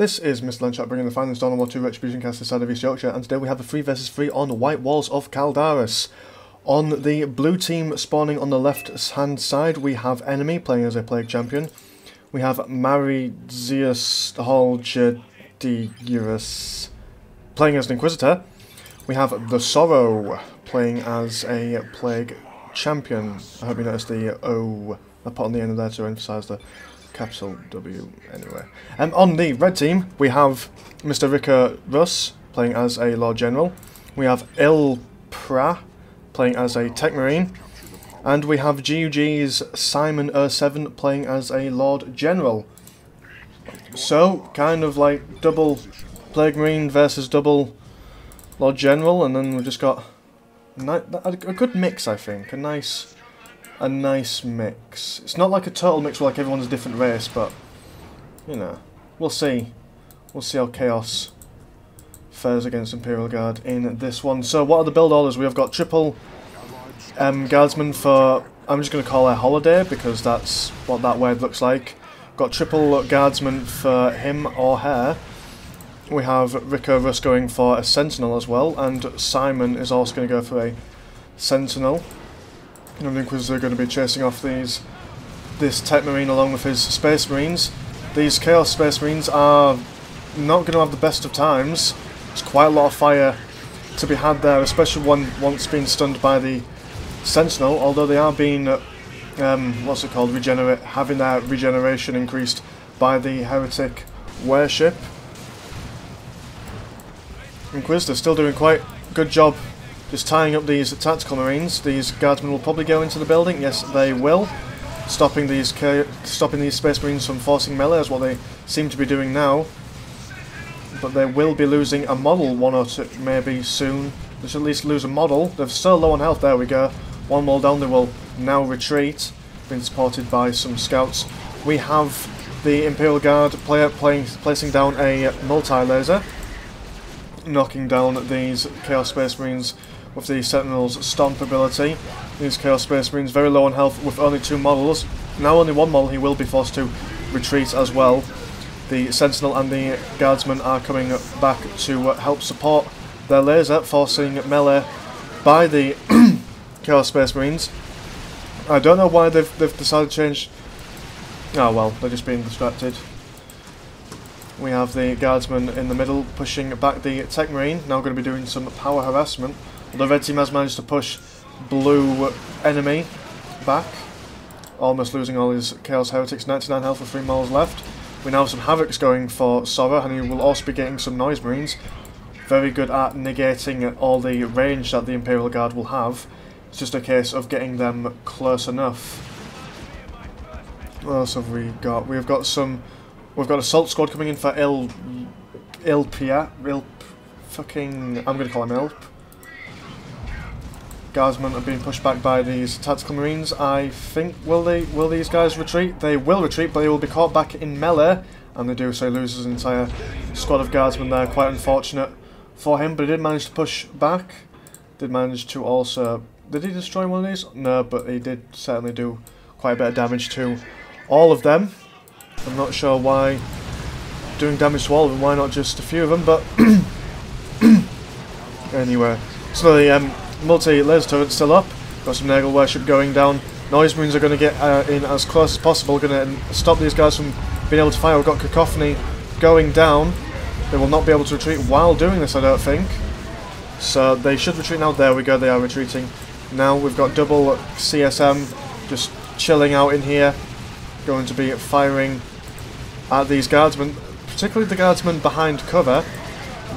This is Mr. Lanchak bringing the final installment of 2 Retribution cast this side of East Yorkshire, and today we have a 3 vs 3 on White Walls of Caldaris. On the blue team spawning on the left hand side, we have Enemy playing as a Plague Champion. We have Marizius hojdys playing as an Inquisitor. We have the SorroW playing as a Plague Champion. I hope you noticed the O I put on the end of there to emphasise the capital W anyway. On the red team, we have mr.ricco.rus playing as a Lord General. We have ILPRA playing as a Tech Marine. And we have GUG's Simon07 playing as a Lord General. So, kind of like double Plague Marine versus double Lord General, and then we've just got a good mix, I think. A nice mix. It's not like a total mix where like everyone's a different race, but you know, we'll see. We'll see how Chaos fares against Imperial Guard in this one. So what are the build orders? We have got triple Guardsman for, I'm just going to call her Holiday because that's what that word looks like. Got triple Guardsman for him or her. We have Ricco.rus going for a Sentinel as well, and Simon is also going to go for a Sentinel. And the Inquisitor are going to be chasing off this Tech Marine along with his Space Marines. These Chaos Space Marines are not going to have the best of times. There's quite a lot of fire to be had there, especially once being stunned by the Sentinel, although they are being, what's it called, having their regeneration increased by the Heretic Warship. Inquisitor still doing quite a good job just tying up these tactical marines. These guardsmen will probably go into the building. Yes, they will. Stopping these space marines from forcing melee is what they seem to be doing now. But they will be losing a model, one or two, maybe soon. They should at least lose a model. They're still low on health. There we go. One wall down. They will now retreat. Being supported by some scouts. We have the Imperial Guard player placing down a multi-laser, knocking down these Chaos Space Marines with the Sentinel's Stomp ability. These Chaos Space Marines very low on health with only 2 models. Now only 1 model, he will be forced to retreat as well. The Sentinel and the Guardsmen are coming back to help support their laser, forcing melee by the Chaos Space Marines. I don't know why they've decided to change. Oh well, they're just being distracted. We have the Guardsmen in the middle pushing back the Tech Marine, now going to be doing some power harassment. The red team has managed to push blue Enemy back, almost losing all his Chaos Heretics, 99 health with 3 models left. We now have some Havocs going for SorroW, and he will also be getting some Noise Marines. Very good at negating all the range that the Imperial Guard will have. It's just a case of getting them close enough. What else have we got? We've got Assault Squad coming in for ILPRA. I'm going to call him ILP. Guardsmen are being pushed back by these Tactical Marines. I think, will these guys retreat? They will retreat, but they will be caught back in melee. And they do, so he loses an entire squad of Guardsmen there. Quite unfortunate for him, but he did manage to push back. Did manage to also... Did he destroy one of these? No, but he did certainly do quite a bit of damage to all of them. I'm not sure why doing damage to all of them, why not just a few of them, but anyway. So the multi-laser turret's still up, got some Nagel Worship going down. Noise Marines are going to get in as close as possible, going to stop these guys from being able to fire. We've got Cacophony going down. They will not be able to retreat while doing this, I don't think. So they should retreat now. There we go, they are retreating. Now we've got double CSM just chilling out in here, going to be firing at these Guardsmen, particularly the Guardsmen behind cover.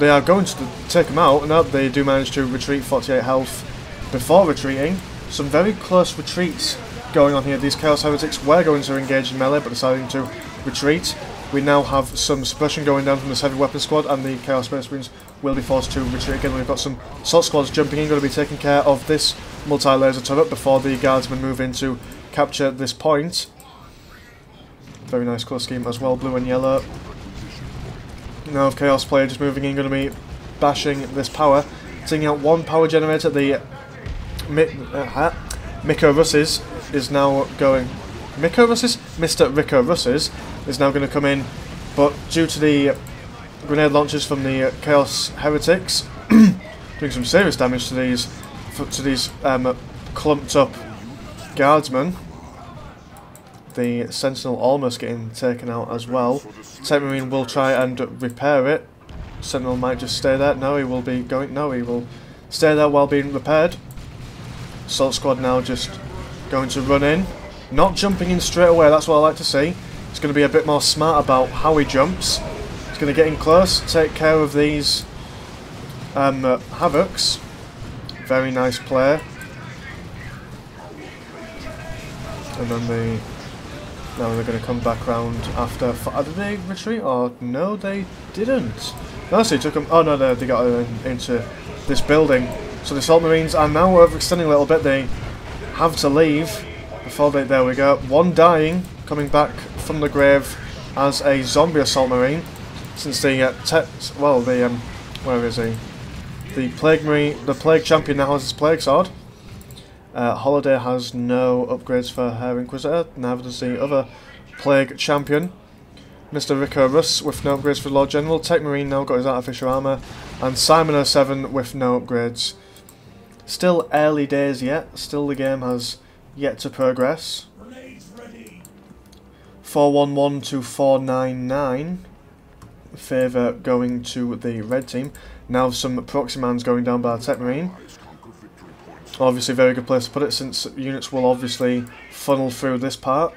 They are going to take them out. No, they do manage to retreat, 48 health before retreating. Some very close retreats going on here. These Chaos Heretics were going to engage in melee, but deciding to retreat. We now have some suppression going down from this heavy weapon squad, and the Chaos Space Marines will be forced to retreat again. We've got some assault squads jumping in, going to be taking care of this multi-laser turret before the Guardsmen move in to capture this point. Very nice close scheme as well, blue and yellow. Now Chaos player just moving in, going to be bashing this power. Taking out 1 power generator. The Mr.Ricco.rus is now going... Mr.Ricco.rus is now going to come in, but due to the grenade launchers from the Chaos Heretics, doing some serious damage to these clumped up guardsmen. The Sentinel almost getting taken out as well. Tech Marine will try and repair it. Sentinel might just stay there. No, he will be going. No, he will stay there while being repaired. Assault Squad now just going to run in. Not jumping in straight away, that's what I like to see. He's going to be a bit more smart about how he jumps. He's going to get in close, take care of these Havocs. Very nice play. And then now they're going to come back round after. Did they retreat? Or no, they didn't. No, so he took them. Oh no, they got into this building. So the Assault Marines are now overextending a little bit. They have to leave before they. There we go. One dying, coming back from the grave as a zombie Assault Marine. Since the where is he? The Plague Champion now has his Plague Sword. Holiday has no upgrades for her Inquisitor, neither does the other Plague Champion. mr.ricco.rus with no upgrades for Lord General. Tech Marine now got his Artificial Armour. And Simon 07 with no upgrades. Still early days yet, still the game has yet to progress. 411 to 499. Favour going to the red team. Now some Proximans going down by the Tech Marine. Obviously very good place to put it, since units will obviously funnel through this part.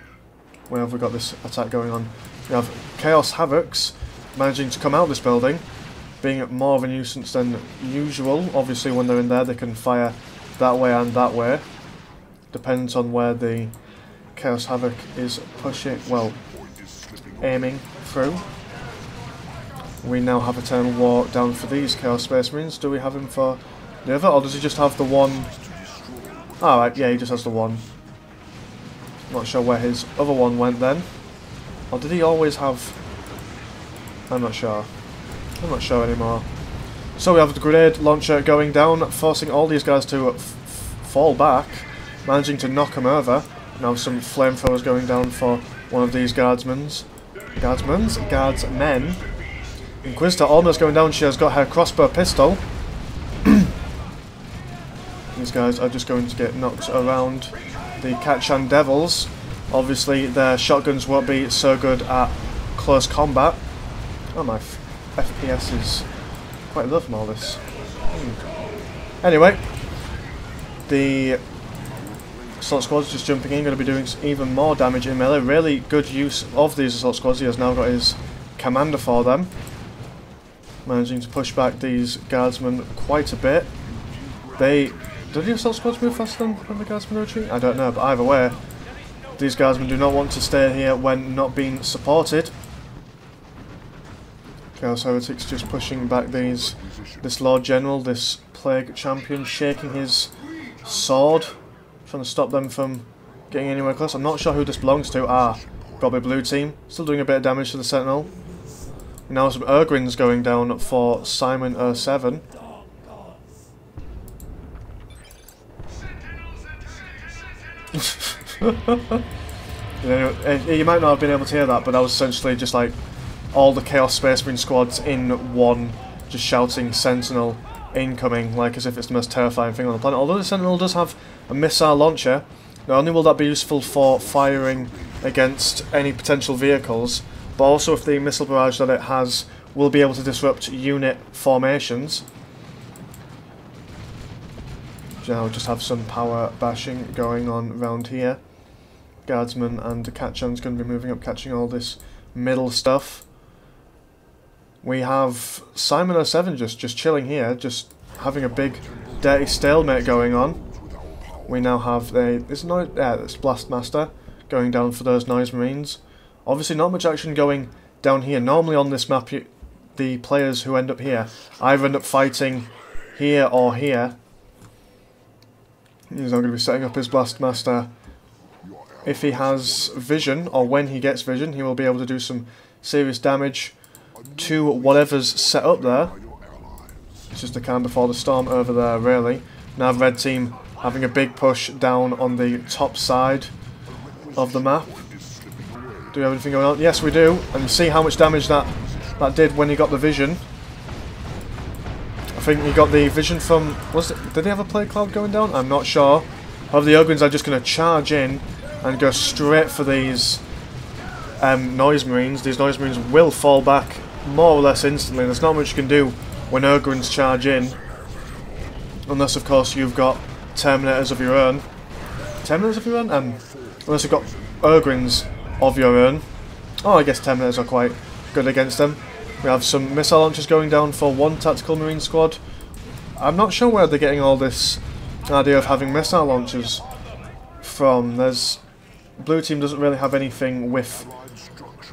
Where have we got this attack going on? We have Chaos Havocs managing to come out of this building, being more of a nuisance than usual. Obviously when they're in there they can fire that way and that way. Depends on where the Chaos Havoc is pushing, well, aiming through. We now have Eternal War down for these Chaos Space Marines. Do we have him for the other, or does he just have the one? Alright, yeah, he just has the one. Not sure where his other one went then. Or did he always have... I'm not sure. I'm not sure anymore. So we have the grenade launcher going down, forcing all these guys to fall back, managing to knock them over. Now some flamethrowers going down for one of these guardsmen. Inquisitor almost going down, she has got her crossbow pistol. These guys are just going to get knocked around. The Kachan Devils, obviously their shotguns won't be so good at close combat. Oh, my FPS is quite low from all this. Anyway, the Assault Squad's just jumping in, going to be doing even more damage in melee. Really good use of these Assault Squads. He has now got his commander for them. Managing to push back these guardsmen quite a bit. Did the Assault Squads move faster than the guardsmen retreat? I don't know, but either way, these guardsmen do not want to stay here when not being supported. Chaos Heretics just pushing back this Lord General, this Plague Champion, shaking his sword, trying to stop them from getting anywhere close. I'm not sure who this belongs to. Probably blue team. Still doing a bit of damage to the Sentinel. Now some Urgrins going down for Simon 07. You might not have been able to hear that, but that was essentially just like all the Chaos Space Marine squads in one, just shouting Sentinel incoming, like as if it's the most terrifying thing on the planet. Although the Sentinel does have a missile launcher, not only will that be useful for firing against any potential vehicles, but also if the missile barrage that it has will be able to disrupt unit formations. Now just have some power bashing going on around here. Guardsman and Kachan's going to be moving up, catching all this middle stuff. We have Simon 07 just chilling here, just having a big dirty stalemate going on. We now have it's Blastmaster going down for those Noise Marines. Obviously not much action going down here. Normally on this map, the players who end up here either end up fighting here or here. He's now going to be setting up his Blastmaster. If he has vision, or when he gets vision, he will be able to do some serious damage to whatever's set up there. It's just the calm before the storm over there, really. Now red team having a big push down on the top side of the map. Do we have anything going on? Yes, we do. And you see how much damage that that did when he got the vision. I think he got the vision from... did he have a plague cloud going down? I'm not sure. However, the Ogrins are just going to charge in and go straight for these noise marines. These noise marines will fall back more or less instantly. There's not much you can do when Ogrins charge in. Unless, of course, you've got Terminators of your own. Terminators of your own? Unless you've got Ogrins of your own. Oh, I guess Terminators are quite good against them. We have some missile launchers going down for one tactical marine squad. I'm not sure where they're getting all this idea of having missile launchers from. Blue team doesn't really have anything with...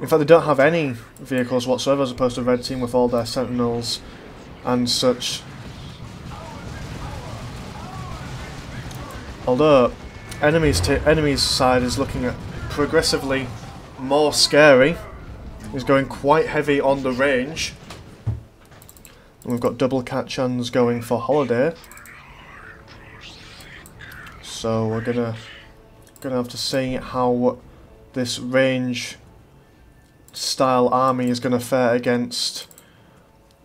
In fact, they don't have any vehicles whatsoever, as opposed to red team with all their sentinels and such. Although enemy's side is looking at progressively more scary. He's going quite heavy on the range. And we've got double Katchans going for holiday. So we're gonna have to see how this range style army is gonna fare against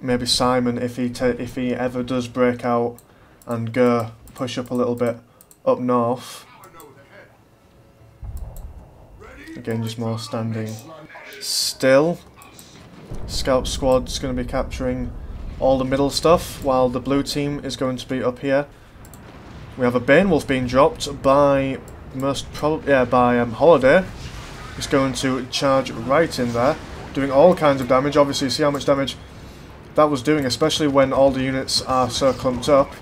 maybe Simon if he ever does break out and go push up a little bit up north. Again, just more standing still. Scout squad's going to be capturing all the middle stuff, while the blue team is going to be up here. We have a Banewolf being dropped by Holiday. He's going to charge right in there, doing all kinds of damage. Obviously, you see how much damage that was doing, especially when all the units are so clumped up.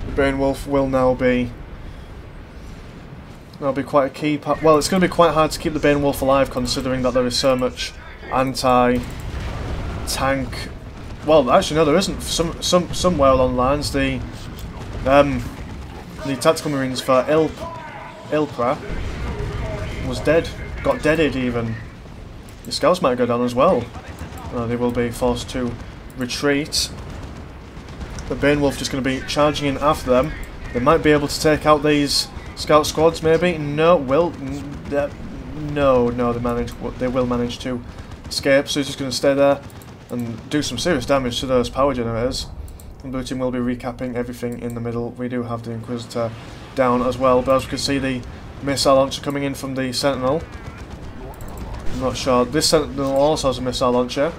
The Banewolf will now be quite a key part. Well, it's going to be quite hard to keep the Banewolf alive, considering that there is so much anti-tank. Well, actually, no, there isn't. Somewhere along the lines, the tactical marines for ILPRA was dead, got deaded even. The scouts might go down as well. They will be forced to retreat. The Banewolf just going to be charging in after them. They might be able to take out these scout squads, maybe. No, they will manage to escape. So he's just going to stay there and do some serious damage to those power generators. And blue team will be recapping everything in the middle. We do have the Inquisitor down as well, but as we can see, the missile launcher coming in from the Sentinel. I'm not sure. This Sentinel also has a missile launcher.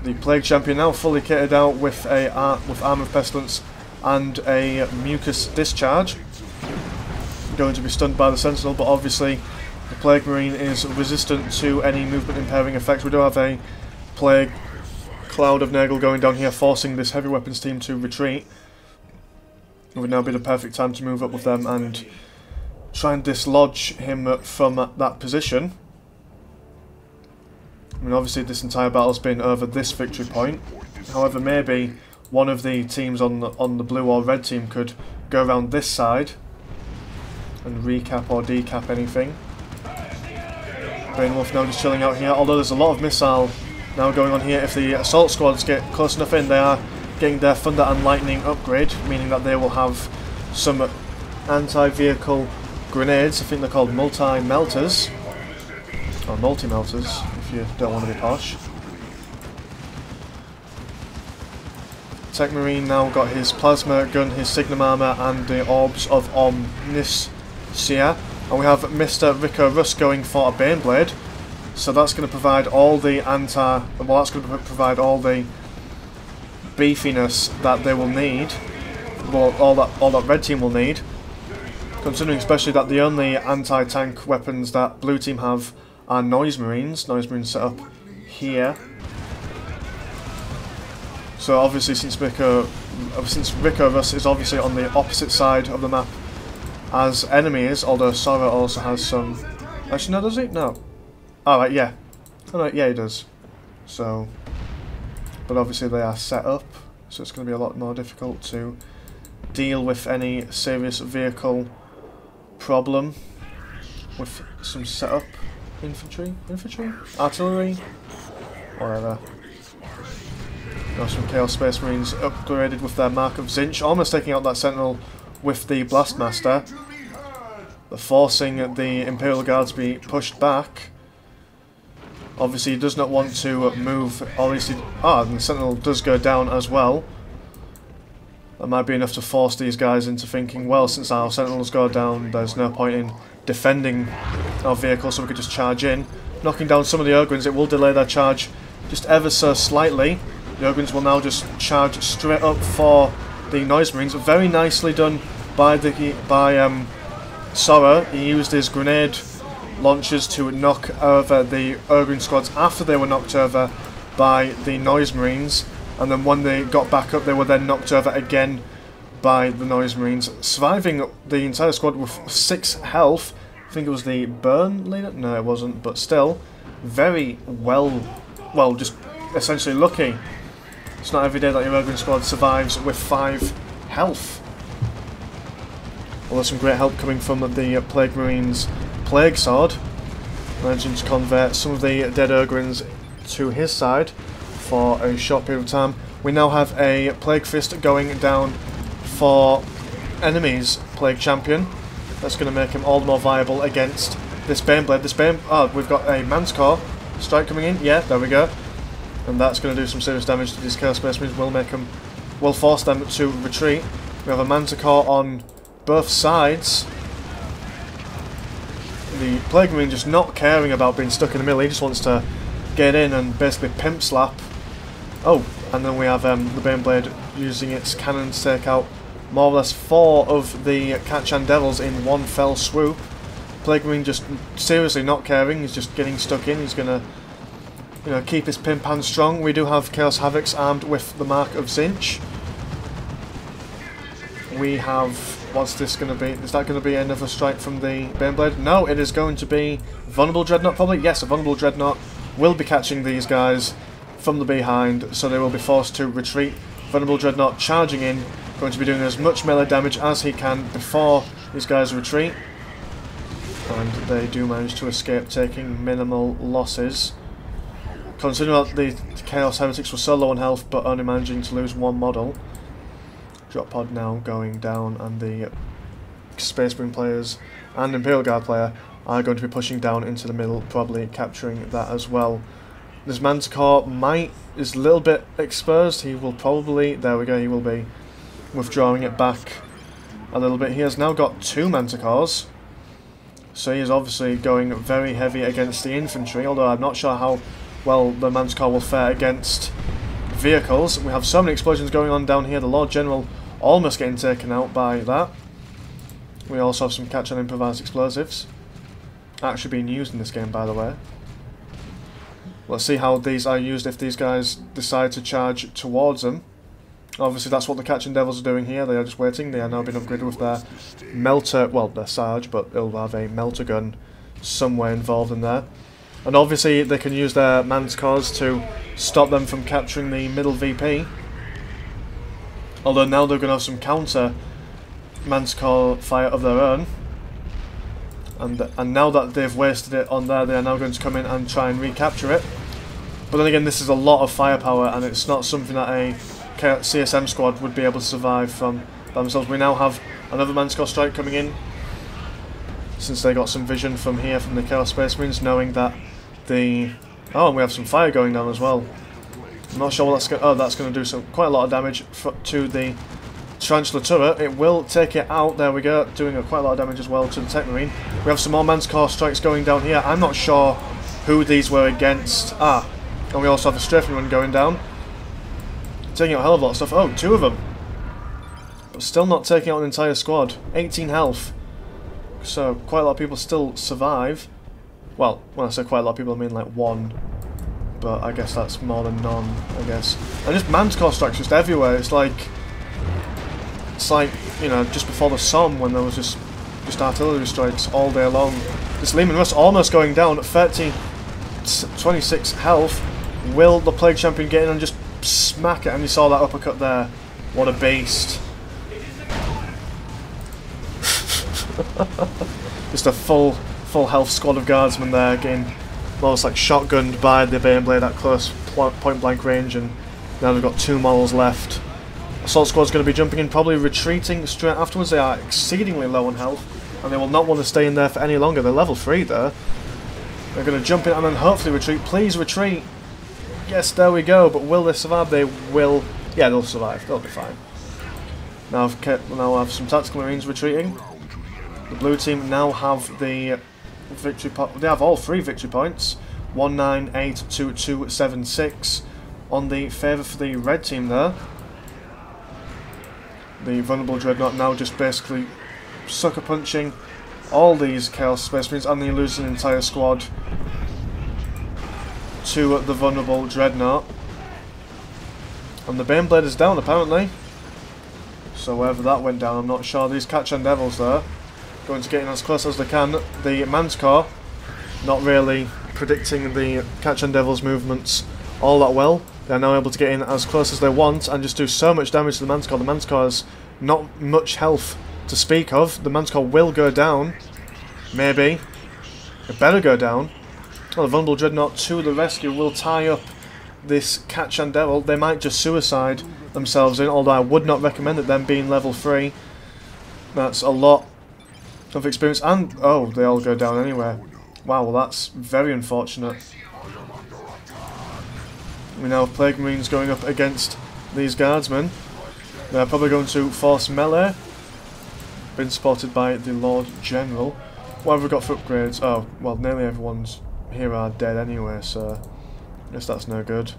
The Plague Champion now fully kitted out with Arm of Pestilence and a Mucus Discharge. Going to be stunned by the Sentinel, but obviously the Plague Marine is resistant to any movement impairing effects. We do have a Plague Cloud of Nurgle going down here, forcing this heavy weapons team to retreat. It would now be the perfect time to move up with them and try and dislodge him from that position. I mean, obviously this entire battle's been over this victory point. However, maybe one of the teams on the blue or red team could go around this side and recap or decap anything. Banewolf now just chilling out here, although there's a lot of missile now going on here. If the assault squads get close enough in, they are getting their Thunder and Lightning upgrade, meaning that they will have some anti-vehicle grenades. I think they're called multi-melters, or multi-melters if you don't want to be posh. Tech Marine now got his plasma gun, his Signum armor, and the Orbs of Omniscia. And we have Mr.ricco.rus going for a Baneblade. So that's going to provide all the that's going to provide all the beefiness that they will need. Well, all that red team will need. Considering especially that the only anti-tank weapons that blue team have are Noise Marines. Noise Marines set up here. So obviously, since Ricco.rus is obviously on the opposite side of the map as enemy is, although SorroW also has some. Actually, no, does he? No. Alright, yeah. Alright, yeah, he does. So, but obviously they are set up, so it's going to be a lot more difficult to deal with any serious vehicle problem with some setup. Infantry, artillery, whatever. Got some Chaos Space Marines upgraded with their Mark of Zinch, almost taking out that Sentinel with the Blastmaster. They're forcing the Imperial Guards to be pushed back. Obviously he does not want to move. Obviously, and the Sentinel does go down as well. That might be enough to force these guys into thinking, well, since our Sentinels go down, there's no point in defending our vehicle, so we could just charge in. Knocking down some of the Ogrins, it will delay their charge just ever so slightly. The Ogrins will now just charge straight up for the Noise Marines. Very nicely done by SorroW. He used his grenade launchers to knock over the Ogrin squads after they were knocked over by the Noise Marines, and then when they got back up they were then knocked over again by the Noise Marines, surviving the entire squad with 6 health. I think it was the burn leader? No, it wasn't, but still very well, just essentially lucky. It's not every day that your Ogrin squad survives with 5 health. Well, there's some great help coming from the Plague Marines' Plague Sword, managing to convert some of the dead Ogrins to his side for a short period of time. We now have a Plague Fist going down for enemy's Plague Champion. That's going to make him all the more viable against this Baneblade. We've got a Manticore strike coming in. Yeah, there we go. And that's going to do some serious damage to these Chaos Space Marines. Will force them to retreat. We have a Manticore on both sides. The Plague Marine just not caring about being stuck in the middle. He just wants to get in and basically pimp slap. Oh, and then we have the Baneblade using its cannon to take out more or less 4 of the Kachan Devils in one fell swoop. Plague Marine just seriously not caring. He's just getting stuck in. He's gonna, keep his pimp hand strong. We do have Chaos Havocs armed with the Mark of Zinch. We have, what's this going to be? Is that going to be another strike from the Baneblade? No, it is going to be Vulnerable Dreadnought probably. Yes, a Vulnerable Dreadnought will be catching these guys from the behind, so they will be forced to retreat. Vulnerable Dreadnought charging in, going to be doing as much melee damage as he can before these guys retreat. And they do manage to escape, taking minimal losses. Considering that the Chaos Heretics were so low on health, but only managing to lose 1 model. Drop pod now going down, and the Space Marine players and Imperial Guard player are going to be pushing down into the middle, probably capturing that as well. This Manticore is a little bit exposed. He will probably, there we go, he will be withdrawing it back a little bit. He has now got 2 Manticores, so he is obviously going very heavy against the infantry, although I'm not sure how well the Manticore will fare against vehicles. We have so many explosions going on down here. The Lord General almost getting taken out by that. We also have some catch-on improvised explosives actually being used in this game, by the way. Let's see how these are used if these guys decide to charge towards them. Obviously that's what the Catching Devils are doing here. They are just waiting. They are now being upgraded with their melter, well, their Sarge, but it'll have a melter gun somewhere involved in there. And obviously they can use their Manticores to stop them from capturing the middle VP. Although now they're going to have some counter Manticore fire of their own. And now that they've wasted it on there, they are now going to come in and try and recapture it. But then again, this is a lot of firepower, and it's not something that a CSM squad would be able to survive from by themselves. We now have another Manticore strike coming in, since they got some vision from here from the Chaos Space Marines, knowing that the... Oh, and we have some fire going down as well. I'm not sure what that's going to... Oh, that's going to do quite a lot of damage to the Tarantula turret. It will take it out. There we go, doing quite a lot of damage as well to the Tech Marine. We have some more Manticore strikes going down here. I'm not sure who these were against. Ah, and we also have the Strafing one going down, taking out a hell of a lot of stuff. Oh, 2 of them. But still not taking out an entire squad. 18 health. So quite a lot of people still survive. Well, when I say quite a lot of people, I mean like 1. But I guess that's more than none, I guess. And just Manticore strikes just everywhere. It's like, just before the Somme, when there was just artillery strikes all day long. This Lehman Russ almost going down at 26 health. Will the Plague Champion get in and just smack it? And you saw that uppercut there. What a beast. Just a full health squad of guardsmen there, getting almost like shotgunned by the Baneblade at close point blank range, and now they've got 2 models left. Assault squad's going to be jumping in, probably retreating straight afterwards. They are exceedingly low on health, and they will not want to stay in there for any longer. They're level 3 there. They're going to jump in and then hopefully retreat. Please retreat. Yes, there we go. But will they survive? They will. Yeah, they'll survive. They'll be fine. Now I have some tactical marines retreating. The blue team now have the victory point. They have all 3 victory points. 1, 9, 8, 2, 2, 7, 6 on the favour for the red team there. The vulnerable dreadnought now just basically sucker punching all these Chaos Space Marines, and they lose an entire squad to the vulnerable dreadnought. And the Baneblade is down apparently. So wherever that went down, I'm not sure. These Catch-N Devils there, going to get in as close as they can. The Manticore, not really predicting the Catch-N Devils movements all that well. They're now able to get in as close as they want and just do so much damage to the Manticore. The Manticore has not much health to speak of. The Manticore will go down. Maybe. It better go down. Well, the vulnerable dreadnought to the rescue will tie up this Catch-N Devil. They might just suicide themselves in, although I would not recommend it, them being level 3. That's a lot of experience. And, oh, they all go down anyway. Wow, well that's very unfortunate. We now have Plague Marines going up against these Guardsmen. They're probably going to force melee. Been supported by the Lord General. What have we got for upgrades? Oh, well, nearly everyone's here are dead anyway, so I guess that's no good.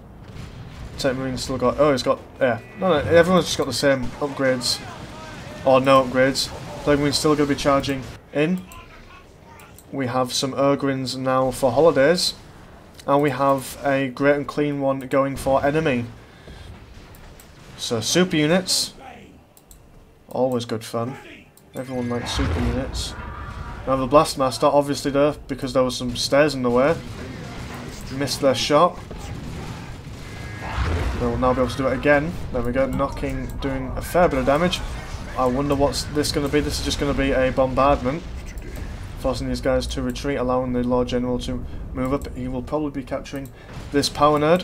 Tech Marine's still got... Oh, he's got... Yeah. No, everyone's just got the same upgrades. Or no upgrades. Plague Marine's still going to be charging in. We have some Ogrins now for holidays. And we have a Great and Clean one going for enemy. So, super units. Always good fun. Everyone likes super units. Now the Blastmaster, obviously there, because there was some stairs in the way. Missed their shot. They will now be able to do it again. There we go, doing a fair bit of damage. I wonder what's this going to be. This is just going to be a bombardment. Forcing these guys to retreat, allowing the Lord General to move up. He will probably be capturing this power node.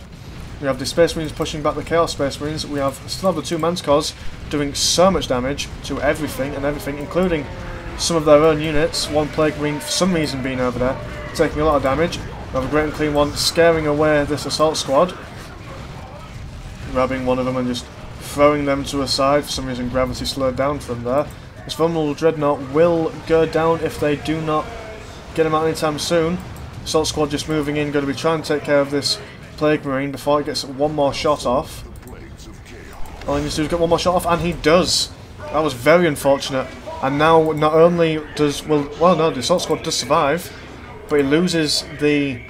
We have the Space Marines pushing back the Chaos Space Marines. We still have the 2 Manticores doing so much damage to everything, including some of their own units. 1 Plague Marine, for some reason, being over there, taking a lot of damage. We have a Great and Clean one scaring away this assault squad. Grabbing one of them and just throwing them to a side. For some reason, gravity slowed down from there. This vulnerable dreadnought will go down if they do not get him out anytime soon. Assault squad just moving in, going to be trying to take care of this Plague Marine before it gets one more shot off. All he needs to do is get one more shot off, and he does. That was very unfortunate. And now, not only does... Well, no, the assault squad does survive, but he loses the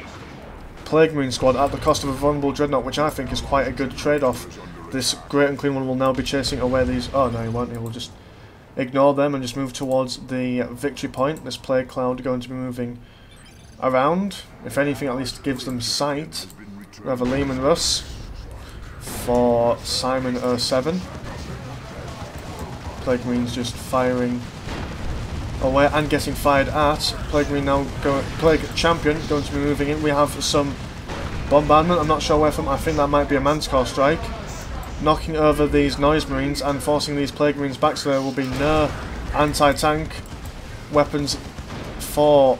Plague Marine squad at the cost of a vulnerable dreadnought, which I think is quite a good trade-off. This Great and Clean one will now be chasing away these... Oh, no, he won't. He will just ignore them and just move towards the victory point. This Plague Cloud going to be moving around. If anything, at least gives them sight. We have a Lehman Russ for Simon 07. Plague Marine's just firing away and getting fired at. Plague Marine now Plague Champion going to be moving in. We have some bombardment. I'm not sure where from. I think that might be a Manticore strike. Knocking over these Noise Marines and forcing these Plague Marines back, so there will be no anti-tank weapons for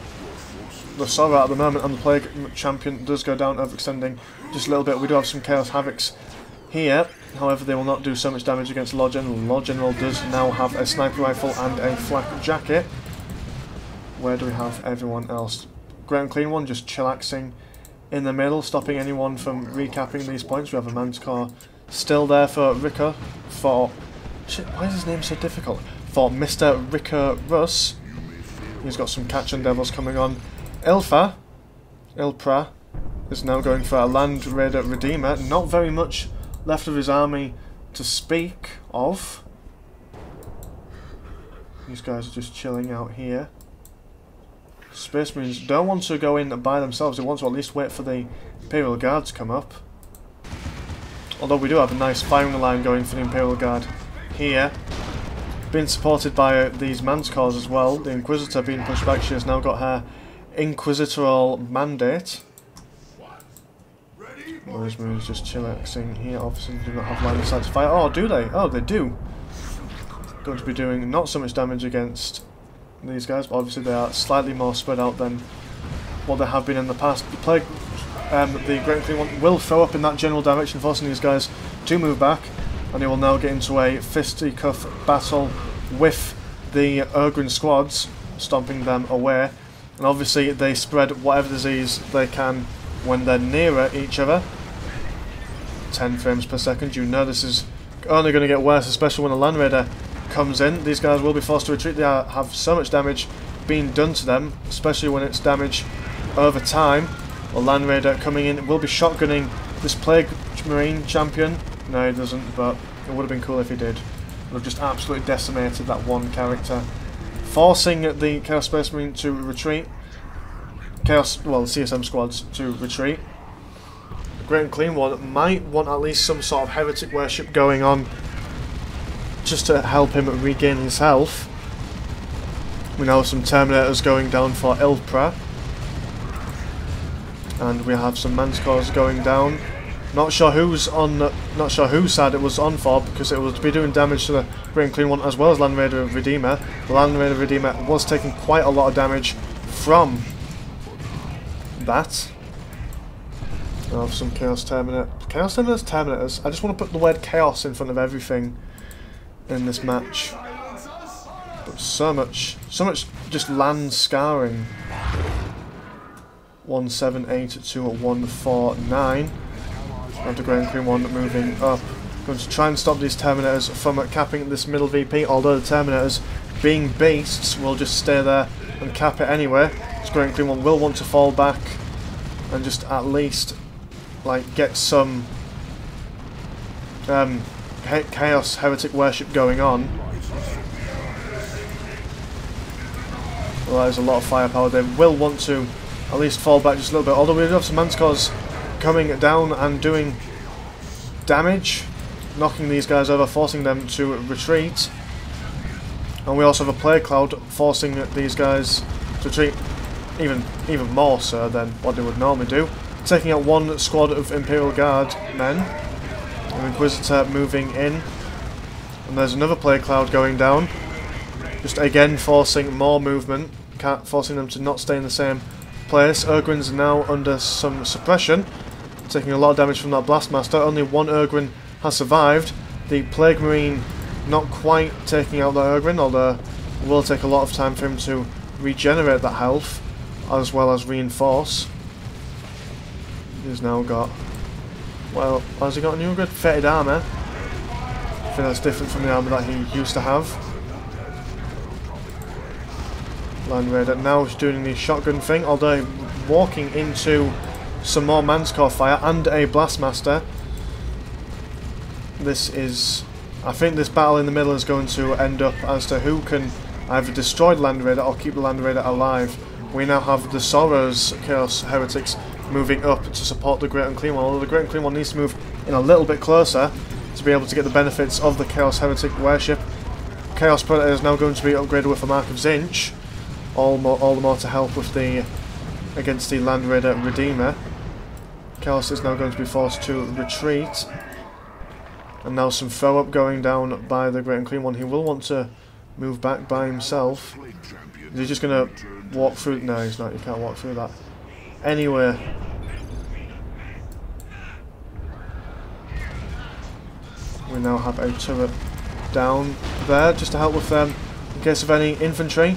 the SorroW at the moment, and the Plague Champion does go down, overextending just a little bit. We do have some Chaos Havocs here, however they will not do so much damage against Lord General. Lord General does now have a sniper rifle and a flak jacket. Where do we have everyone else? Great and Clean one just chillaxing in the middle, stopping anyone from recapping these points. We have a Manticore still there for Ricco, for... Shit, why is his name so difficult? For mr.ricco.rus. He's got some Catch-N Devils coming on. ILPRA is now going for a Land Raider Redeemer. Not very much left of his army to speak of. These guys are just chilling out here. Space Marines don't want to go in by themselves. They want to at least wait for the Imperial Guard to come up. Although we do have a nice firing line going for the Imperial Guard here. Being supported by these Manticores as well. The Inquisitor being pushed back. She has now got her Inquisitorial mandate. Those Marines just chillaxing here. Obviously do not have line of sight to fire. Oh, do they? Oh, they do. Going to be doing not so much damage against these guys, but obviously they are slightly more spread out than what they have been in the past. The Plague, the Great and Clean One, will throw up in that general direction, forcing these guys to move back, and he will now get into a fisticuff battle with the Ogryn squads, stomping them away. And obviously they spread whatever disease they can when they're nearer each other. 10 frames per second. You know this is only going to get worse, especially when a Land Raider comes in. These guys will be forced to retreat. They have so much damage being done to them, especially when it's damage over time. A Land Raider coming in will be shotgunning this Plague Marine champion. No, he doesn't, but it would have been cool if he did. Would have just absolutely decimated that one character, forcing the Chaos Space Marine to retreat. CSM squads to retreat. The Great and Clean One might want at least some sort of heretic worship going on, just to help him regain his health. We now have some Terminators going down for ILPRA, and we have some Mancores going down. Not sure whose side it was on for, because it was to be doing damage to the Great and Clean One as well as Land Raider Redeemer. The Land Raider Redeemer was taking quite a lot of damage from that. I have some Chaos Terminators. I just want to put the word Chaos in front of everything in this match. But so much just land scarring. 178 to 149. And the Great and Clean One moving up. Going to try and stop these Terminators from capping this middle VP, although the Terminators, being beasts, will just stay there and cap it anyway. This Great and Clean One will want to fall back and just at least like get some Chaos Heretic worship going on. Well, that is a lot of firepower. They will want to at least fall back just a little bit, although we do have some Mancores coming down and doing damage, knocking these guys over, forcing them to retreat. And we also have a Plague Cloud forcing these guys to retreat even more so than what they would normally do, taking out one squad of Imperial Guard men. An Inquisitor moving in, and there's another Plague Cloud going down, just again forcing more movement, forcing them to not stay in the same place. Ogryn's now under some suppression, taking a lot of damage from that Blastmaster. Only one Ogryn has survived. The Plague Marine not quite taking out the Ogryn, although it will take a lot of time for him to regenerate that health, as well as reinforce. He's now got, well, has he got a new good fetid armour? I think that's different from the armour that he used to have. Land Raider now is doing the shotgun thing, although walking into some more Manticore fire and a Blastmaster. This is, I think this battle in the middle is going to end up as to who can either destroy the Land Raider or keep the Land Raider alive. We now have the SorroW's Chaos Heretics moving up to support the Great and Clean One, although the Great and Clean One needs to move in a little bit closer to be able to get the benefits of the Chaos Heretic worship. Chaos Predator is now going to be upgraded with a Mark of Zinch, all the more to help with the against the Land Raider Redeemer. Chaos is now going to be forced to retreat, and now some throw up going down by the Great and Clean One. He will want to move back by himself. Is he just going to walk through? No, he's not. You can't walk through that. Anyway, we now have a turret down there just to help with them in case of any infantry.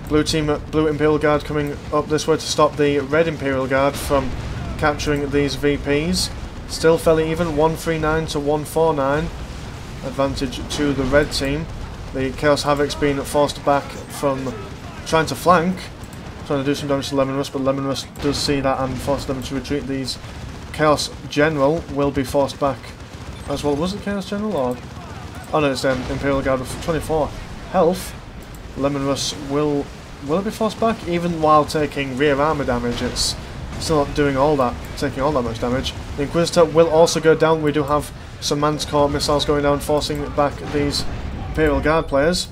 Blue Imperial Guard coming up this way to stop the Red Imperial Guard from capturing these VPs. Still fairly even, 139 to 149. Advantage to the red team. The Chaos Havoc's been forced back from trying to flank, trying to do some damage to Lemon Rust, but Lemon Rust does see that and forces them to retreat. These Chaos General will be forced back as well. Was it Chaos General or? Oh no, it's Imperial Guard with 24 health. Lemon Rust will it be forced back? Even while taking rear armor damage, it's still not doing all that, taking all that much damage. The Inquisitor will also go down. We do have some Manticore missiles going down, forcing back these Imperial Guard players.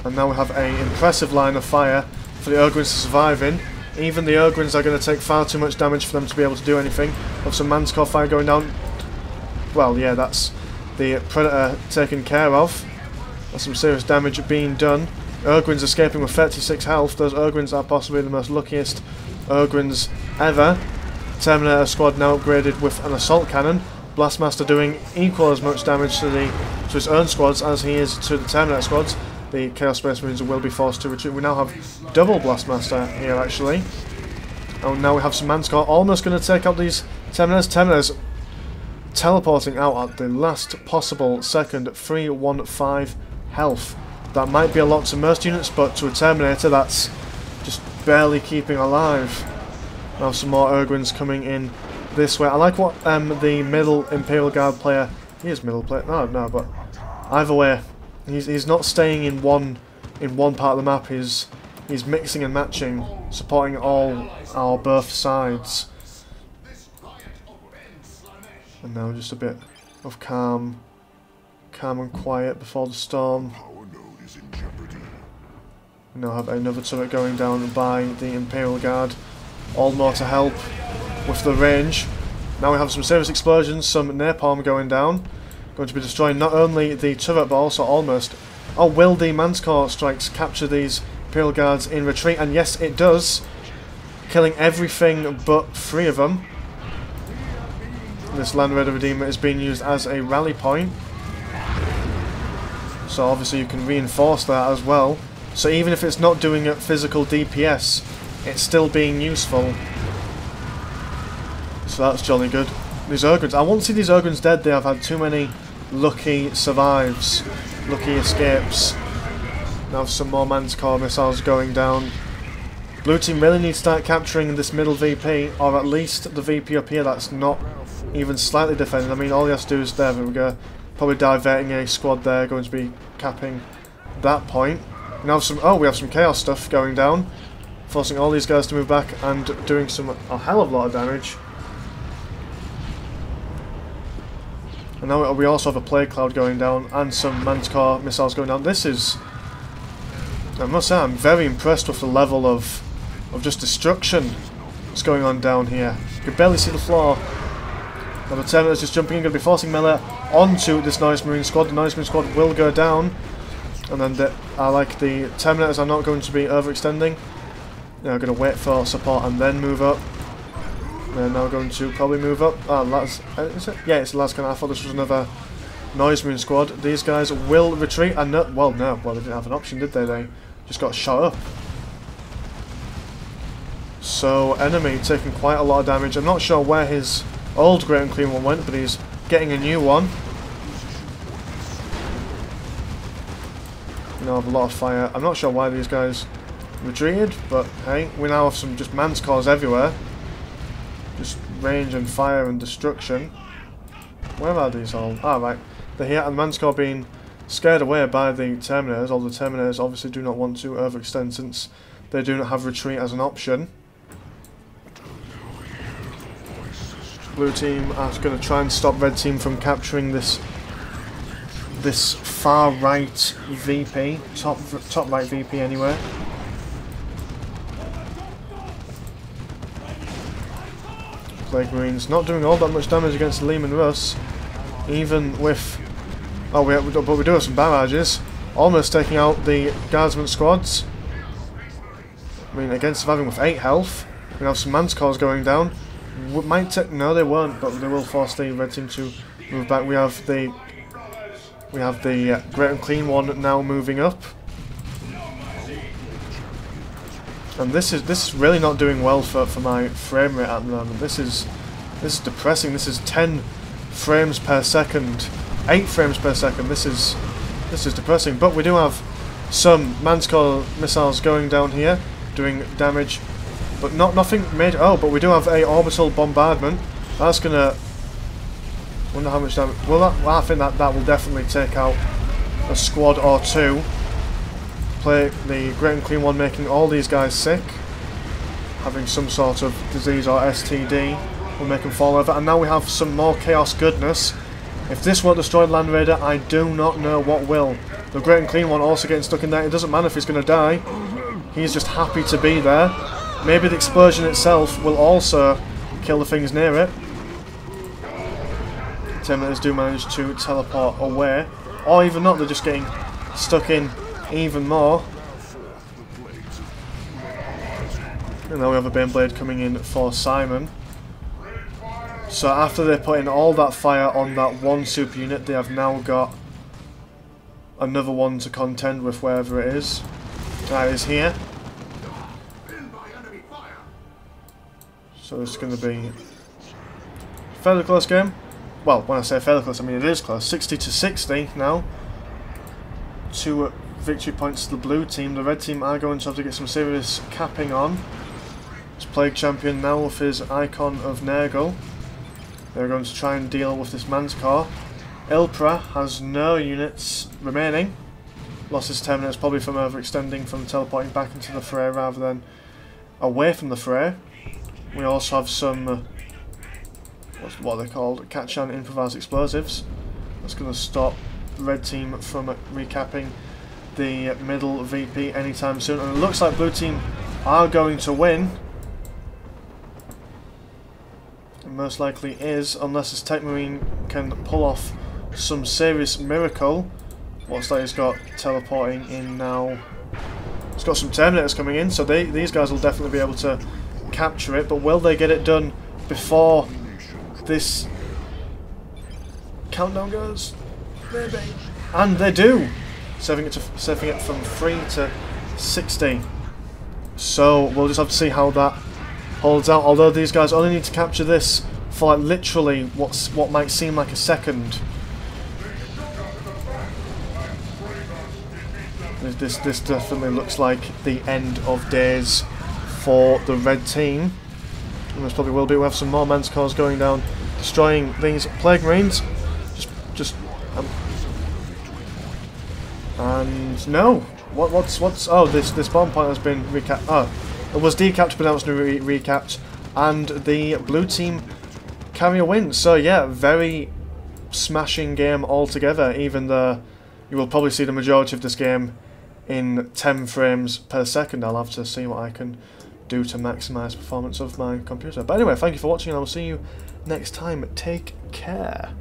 And now we have an impressive line of fire for the Ogryns to survive in. Even the Ogryns are going to take far too much damage for them to be able to do anything. We have some Manticore fire going down. Well, yeah, that's the Predator taken care of. There's some serious damage being done. Ogrins escaping with 36 health. Those Ogrins are possibly the most luckiest Ogrins ever. Terminator squad now upgraded with an assault cannon. Blastmaster doing equal as much damage to his own squads as he is to the Terminator squads. The Chaos Space Marines will be forced to retreat. We now have double Blastmaster here actually. And now we have some Manticore almost going to take out these Terminators. Terminators teleporting out at the last possible second. 315 health. That might be a lot to most units, but to a Terminator that's just barely keeping alive. Now some more Ogrins coming in this way. I like what the middle Imperial Guard player... He is middle player. No, but either way, he's not staying in one part of the map. He's mixing and matching, supporting all both sides. And now just a bit of calm and quiet before the storm. We now have another turret going down by the Imperial Guard. All more to help with the range. Now we have some serious explosions, some napalm going down. Going to be destroying not only the turret but also almost... Oh, will the Manticore strikes capture these Imperial Guards in retreat? And yes, it does. Killing everything but 3 of them. This Land Raider Redeemer is being used as a rally point. So obviously you can reinforce that as well. So even if it's not doing a physical DPS, it's still being useful. So that's jolly good. These Ogrins, I want to see these Ogrins dead. They have had too many lucky survives, lucky escapes. Now some more Manticore missiles going down. Blue team really needs to start capturing this middle VP, or at least the VP up here that's not even slightly defended. I mean, all he has to do is there we go. Probably diverting a squad there, going to be capping that point. Now we have some chaos stuff going down, forcing all these guys to move back and doing a hell of a lot of damage. And now we also have a plague cloud going down and some Manticore missiles going down. This is, I must say, I'm very impressed with the level of just destruction that's going on down here. You can barely see the floor. Now the Terminator's just jumping in, going to be forcing melee onto this Noise Marine squad. The Noise Marine squad will go down. And then the Terminators are not going to be overextending. They're going to wait for support and then move up. They're now going to probably move up. Is it? Yeah, it's the last kind. I thought this was another Noise Marine squad. These guys will retreat and no, they didn't have an option, did they? They just got shot up. So enemy taking quite a lot of damage. I'm not sure where his old Great and Clean one went, but he's getting a new one. We now have a lot of fire. I'm not sure why these guys retreated, but hey, we now have some just Manticores everywhere. Just range and fire and destruction. Where are these all? Ah, right. They're here, and the Manticore being scared away by the Terminators. All the Terminators obviously do not want to overextend since they do not have retreat as an option. Blue team are going to try and stop red team from capturing this far right VP, top right VP anyway. Plague Marines not doing all that much damage against the Lehman Russ, even with but we do have some barrages, almost taking out the Guardsman squads. I mean, against surviving with 8 health, we have some Manticores going down. No, they won't, but they will force the red team to move back. We have the Great and Clean one now moving up, and this is really not doing well for my frame rate at the moment. This is depressing. This is 10 frames per second, 8 frames per second. This is depressing. But we do have some Manticore missiles going down here, doing damage. But nothing major. Oh, but we do have a orbital bombardment. That's gonna. Wonder how much damage. Well, I think that will definitely take out a squad or 2. Play the Great and Clean one, making all these guys sick, having some sort of disease or STD. Will make them fall over. And now we have some more chaos goodness. If this won't destroy Land Raider, I do not know what will. The Great and Clean one also getting stuck in there. It doesn't matter if he's going to die. He's just happy to be there. Maybe the explosion itself will also kill the things near it. Terminators do manage to teleport away. Or even not, they're just getting stuck in even more. And now we have a Baneblade coming in for Simon. So after they put in all that fire on that one super unit, they have now got another one to contend with wherever it is. That is here. So it's going to be a fairly close game. Well, when I say fairly close, I mean it is close. 60 to 60 now. 2 victory points to the blue team. The red team are going to have to get some serious capping on. It's Plague Champion now with his icon of Nurgle. They're going to try and deal with this Manticore. ILPRA has no units remaining. Lost his Terminators probably from overextending, from teleporting back into the fray rather than away from the fray. We also have some, what are they called? Catch-on improvised explosives. That's going to stop the red team from recapping the middle VP anytime soon. And it looks like blue team are going to win. It most likely is, unless this Tech Marine can pull off some serious miracle. What's that? He's got teleporting in now. He's got some Terminators coming in, so these guys will definitely be able to capture it. But will they get it done before this countdown goes? Maybe. And they do! Saving it from 3 to 60. So we'll just have to see how that holds out. Although these guys only need to capture this for like literally what might seem like a second. This definitely looks like the end of days for the red team. And this probably will be. We have some more Manticores going down, destroying these Plague Marines. And no, what's? Oh, this bomb point has been recapped. Oh, it was decapped, but now it's been recapped, and the blue team carry a win. So yeah, very smashing game altogether. Even though you will probably see the majority of this game in 10 frames per second. I'll have to see what I can do to maximise performance of my computer. But anyway, thank you for watching, and I will see you next time. Take care.